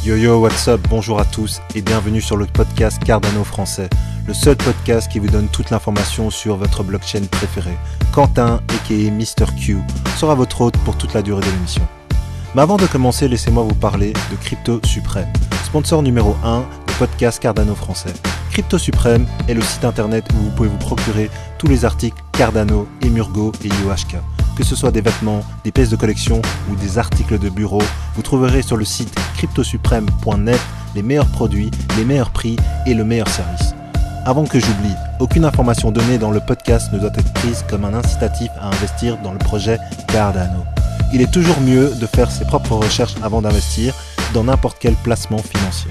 Yo yo, what's up, bonjour à tous et bienvenue sur le podcast Cardano français, le seul podcast qui vous donne toute l'information sur votre blockchain préférée. Quentin, aka Mr. Q, sera votre hôte pour toute la durée de l'émission. Mais avant de commencer, laissez-moi vous parler de Crypto Suprême, sponsor numéro 1 du podcast Cardano français. Crypto Suprême est le site internet où vous pouvez vous procurer tous les articles Cardano, Emurgo et IOHK. Que ce soit des vêtements, des pièces de collection ou des articles de bureau, vous trouverez sur le site cryptosupreme.net les meilleurs produits, les meilleurs prix et le meilleur service. Avant que j'oublie, aucune information donnée dans le podcast ne doit être prise comme un incitatif à investir dans le projet Cardano. Il est toujours mieux de faire ses propres recherches avant d'investir dans n'importe quel placement financier.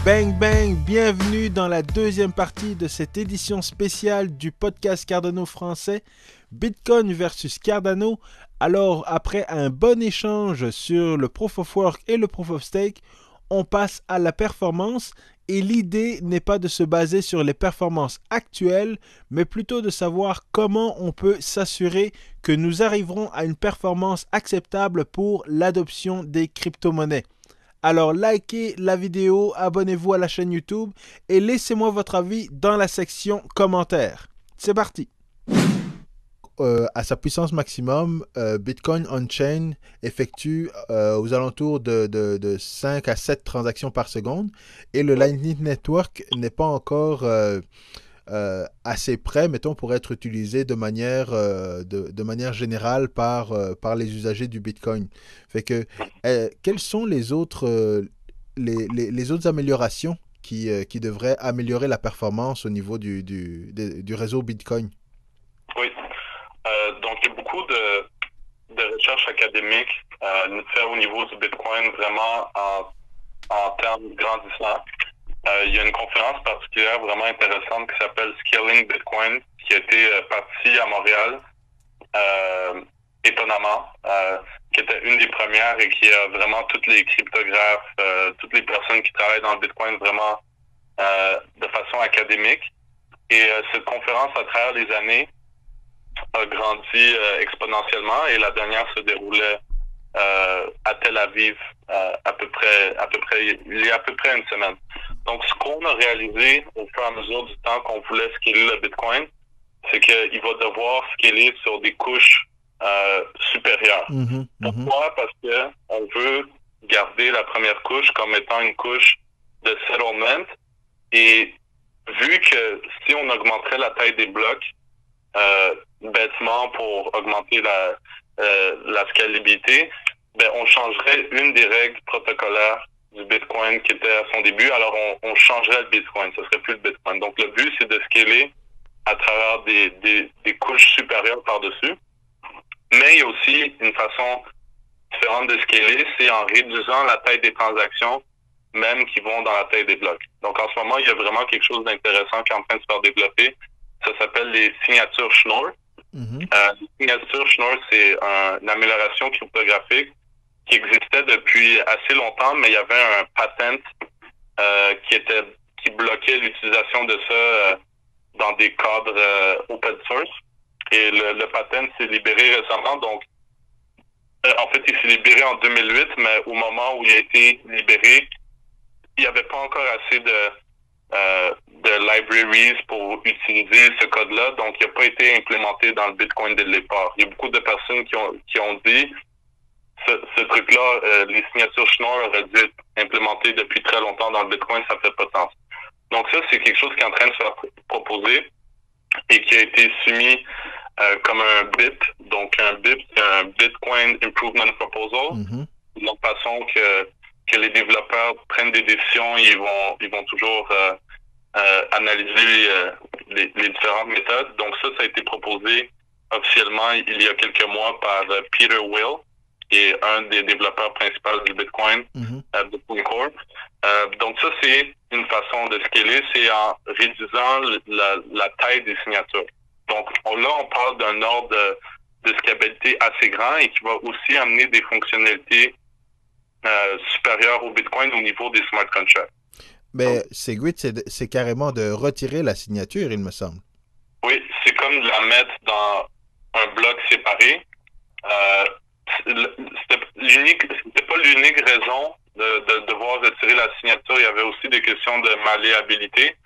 Bang bang, bienvenue dans la deuxième partie de cette édition spéciale du podcast Cardano français, Bitcoin versus Cardano. Alors après un bon échange sur le Proof of Work et le Proof of Stake, on passe à la performance et l'idée n'est pas de se baser sur les performances actuelles, mais plutôt de savoir comment on peut s'assurer que nous arriverons à une performance acceptable pour l'adoption des crypto-monnaies. Alors likez la vidéo, abonnez-vous à la chaîne YouTube et laissez-moi votre avis dans la section commentaires. C'est parti. À sa puissance maximum, Bitcoin on-chain effectue aux alentours de 5 à 7 transactions par seconde et le Lightning Network n'est pas encore assez prêt, mettons, pour être utilisé de manière générale par les usagers du Bitcoin. Fait que, quelles sont les autres améliorations qui devraient améliorer la performance au niveau du réseau Bitcoin? Oui. Donc, il y a beaucoup de recherches académiques faites au niveau du Bitcoin, vraiment en termes grandissants. Il y a une conférence particulière vraiment intéressante qui s'appelle Scaling Bitcoin, qui a été partie à Montréal, étonnamment, qui était une des premières et qui a vraiment tous les cryptographes, toutes les personnes qui travaillent dans le Bitcoin vraiment de façon académique. Et cette conférence, à travers les années, a grandi exponentiellement et la dernière se déroulait à Tel Aviv il y a à peu près une semaine. Donc, ce qu'on a réalisé au fur et à mesure du temps qu'on voulait scaler le Bitcoin, c'est qu'il va devoir scaler sur des couches supérieures. Pourquoi? Parce que on veut garder la première couche comme étant une couche de settlement et vu que si on augmenterait la taille des blocs bêtement pour augmenter la scalabilité, ben on changerait une des règles protocolaires du Bitcoin qui était à son début, alors on changerait le Bitcoin, ce serait plus le Bitcoin. Donc le but, c'est de scaler à travers des couches supérieures par-dessus. Mais il y a aussi une façon différente de scaler, c'est en réduisant la taille des transactions, même qui vont dans la taille des blocs. Donc en ce moment, il y a vraiment quelque chose d'intéressant qui est en train de se faire développer. Ça s'appelle les signatures Schnorr. Les signatures Schnorr, c'est une amélioration cryptographique qui existait depuis assez longtemps, mais il y avait un patent qui bloquait l'utilisation de ça dans des cadres open source. Et le patent s'est libéré récemment. Donc, en fait, il s'est libéré en 2008, mais au moment où il a été libéré, il n'y avait pas encore assez de libraries pour utiliser ce code-là, donc il n'a pas été implémenté dans le Bitcoin dès le départ. Il y a beaucoup de personnes qui ont dit ce truc-là, les signatures Schnorr auraient dû être implémentées depuis très longtemps dans le Bitcoin, ça fait pas de sens. Donc ça, c'est quelque chose qui est en train de se faire proposer et qui a été soumis comme un BIP. Donc un BIP, c'est un Bitcoin Improvement Proposal. Donc façon que les développeurs prennent des décisions, ils vont toujours analyser les différentes méthodes. Donc ça a été proposé officiellement il y a quelques mois par Peter Will, qui est un des développeurs principaux du Bitcoin, Bitcoin Core. Donc ça, c'est une façon de scaler, c'est en réduisant la taille des signatures. Donc là, on parle d'un ordre de scalabilité assez grand et qui va aussi amener des fonctionnalités supérieures au Bitcoin au niveau des smart contracts. Mais Segwit, c'est carrément de retirer la signature, il me semble. Oui, c'est comme de la mettre dans un bloc séparé. c'était pas l'unique raison de devoir retirer la signature. Il y avait aussi des questions de malléabilité,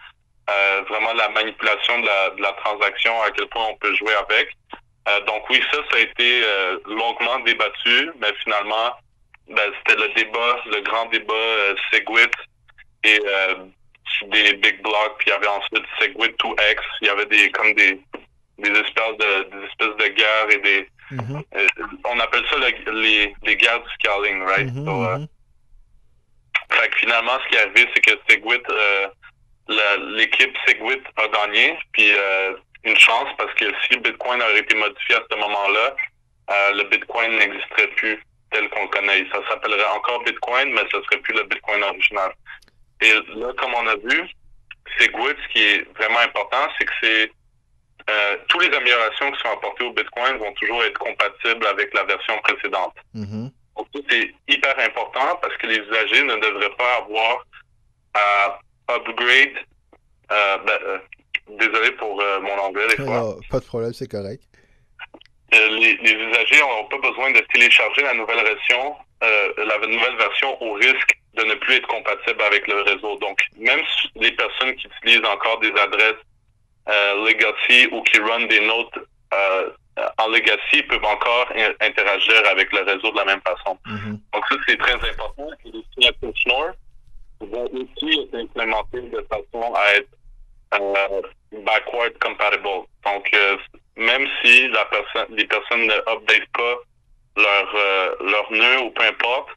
vraiment la manipulation de la transaction, à quel point on peut jouer avec. Donc oui, ça a été longuement débattu, mais finalement, c'était le grand débat Segwit et des big blocks, puis il y avait ensuite Segwit 2X, il y avait des espèces de guerres et des on appelle ça les guerres du scaling, right? Fait que finalement, ce qui est arrivé, c'est que Segwit, l'équipe Segwit a gagné, puis une chance, parce que si le Bitcoin aurait été modifié à ce moment-là, le Bitcoin n'existerait plus tel qu'on le connaît. Ça s'appellerait encore Bitcoin, mais ce serait plus le Bitcoin original. Et là, comme on a vu, Segwit, ce qui est vraiment important, c'est que c'est toutes les améliorations qui sont apportées au Bitcoin vont toujours être compatibles avec la version précédente. Donc, ça, c'est hyper important parce que les usagers ne devraient pas avoir à upgrade. Désolé pour mon anglais, des fois. Non, pas de problème, c'est correct. Les usagers n'ont pas besoin de télécharger la nouvelle version au risque de ne plus être compatible avec le réseau. Donc, même les personnes qui utilisent encore des adresses legacy ou qui run des notes en legacy peuvent encore interagir avec le réseau de la même façon. Donc ça, c'est très important. Et les signatures Schnorr vont aussi être implémentées de façon à être backward compatible. Donc, même si les personnes ne updatent pas leur nœud ou peu importe,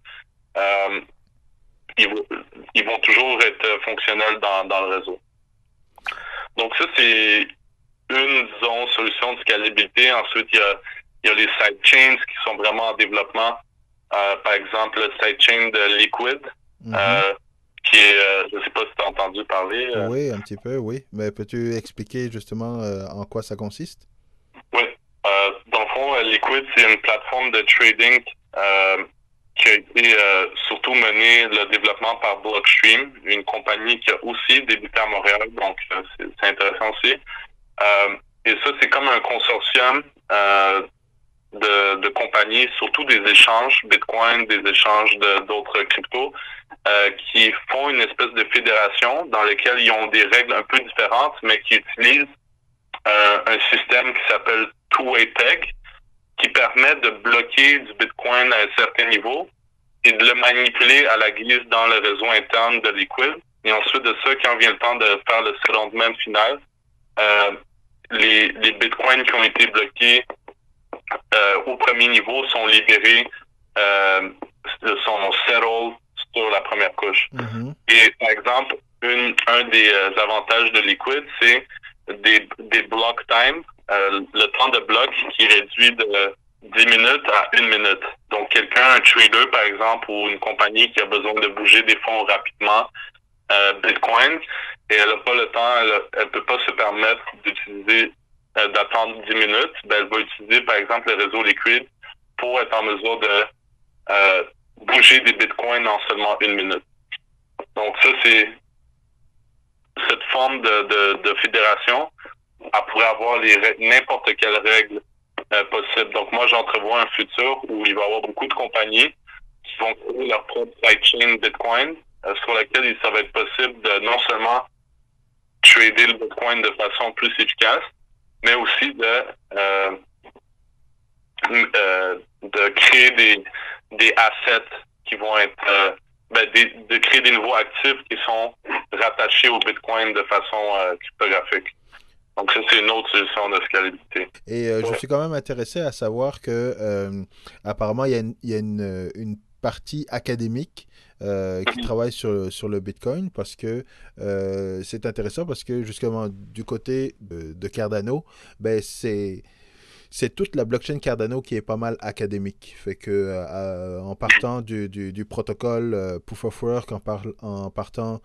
ils vont toujours être fonctionnels dans le réseau. Donc ça, c'est une, disons, solution de scalabilité. Ensuite, il y a les sidechains qui sont vraiment en développement. Par exemple, le sidechain de Liquid, qui est, je ne sais pas si tu as entendu parler. Oui, un petit peu, oui. Mais peux-tu expliquer justement en quoi ça consiste? Oui. Dans le fond, Liquid, c'est une plateforme de trading qui a été surtout menée le développement par Blockstream, une compagnie qui a aussi débuté à Montréal, donc c'est intéressant aussi. Et ça, c'est comme un consortium de compagnies, surtout des échanges Bitcoin, des échanges d'autres cryptos, qui font une espèce de fédération dans laquelle ils ont des règles un peu différentes, mais qui utilisent un système qui s'appelle Two-Way Peg, qui permet de bloquer du Bitcoin à un certain niveau et de le manipuler à la guise dans le réseau interne de Liquid. Et ensuite de ça, quand vient le temps de faire le settlement final, les Bitcoins qui ont été bloqués au premier niveau sont libérés, sont settled sur la première couche. Et par exemple, un des avantages de Liquid, c'est des block time, le temps de bloc qui est réduit de 10 minutes à 1 minute. Donc, un trader, par exemple, ou une compagnie qui a besoin de bouger des fonds rapidement, Bitcoin, et elle n'a pas le temps, elle peut pas se permettre d'utiliser, d'attendre 10 minutes, elle va utiliser, par exemple, le réseau Liquid pour être en mesure de bouger des Bitcoins en seulement 1 minute. Donc, ça, c'est cette forme de fédération. Elle pourrait avoir n'importe quelle règle possible. Donc, moi, j'entrevois un futur où il va y avoir beaucoup de compagnies qui vont créer leur propre sidechain Bitcoin, sur laquelle ça va être possible de non seulement trader le Bitcoin de façon plus efficace, mais aussi de créer des assets qui vont être de créer des nouveaux actifs qui sont rattachés au Bitcoin de façon cryptographique. Donc ça, c'est une autre solution de scalabilité. Et je suis quand même intéressé à savoir que apparemment, il y a une partie académique qui travaille sur le Bitcoin, parce que c'est intéressant, parce que justement du côté de Cardano, c'est toute la blockchain Cardano qui est pas mal académique. Fait que en partant du protocole Proof of Work, en partant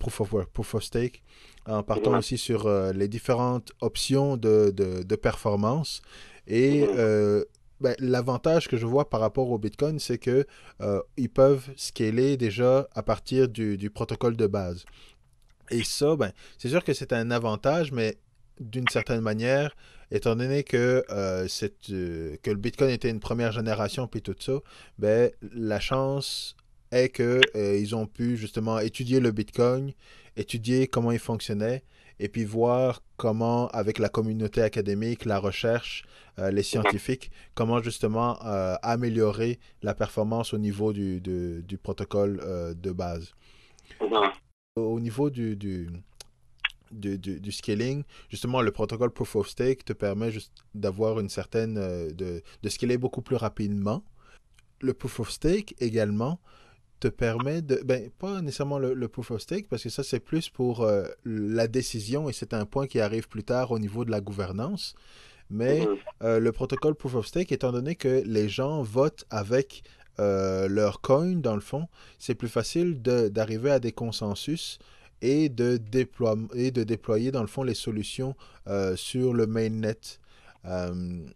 Proof of Work, Proof of Stake, en partant aussi sur les différentes options de performance. Et l'avantage que je vois par rapport au Bitcoin, c'est que ils peuvent scaler déjà à partir du protocole de base. Et ça, c'est sûr que c'est un avantage, mais d'une certaine manière, étant donné que le Bitcoin était une première génération, puis tout ça, ben, la chance est que ils ont pu justement étudier le Bitcoin, étudier comment il fonctionnait, et puis voir comment, avec la communauté académique, la recherche, les scientifiques, comment justement améliorer la performance au niveau du protocole de base. Mhm. Au niveau du scaling, justement, le protocole Proof of Stake te permet juste d'avoir une certaine, de scaler beaucoup plus rapidement. Le Proof of Stake également te permet de, ben, pas nécessairement le Proof of Stake, parce que ça, c'est plus pour la décision, et c'est un point qui arrive plus tard au niveau de la gouvernance. Mais Mhm. le protocole Proof of Stake, étant donné que les gens votent avec leur coin, dans le fond, c'est plus facile d'arriver à des consensus et de déployer, dans le fond, les solutions sur le mainnet. Euh,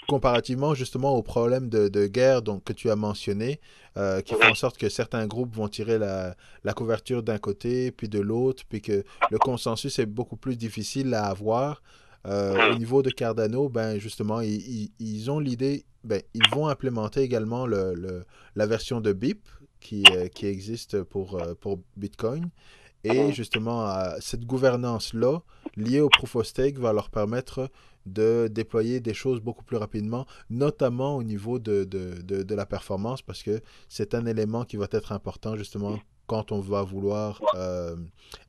Comparativement justement aux problèmes de guerre donc, que tu as mentionné, qui font en Mhm. sorte que certains groupes vont tirer la couverture d'un côté, puis de l'autre, puis que le consensus est beaucoup plus difficile à avoir. Au Mhm. niveau de Cardano, ben justement, ils ont l'idée, ben, ils vont implémenter également la version de BIP qui existe pour Bitcoin. Et Mhm. justement, cette gouvernance-là, liée au Proof of Stake, va leur permettre de déployer des choses beaucoup plus rapidement, notamment au niveau de la performance, parce que c'est un élément qui va être important justement quand on va vouloir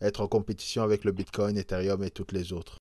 être en compétition avec le Bitcoin, Ethereum et toutes les autres.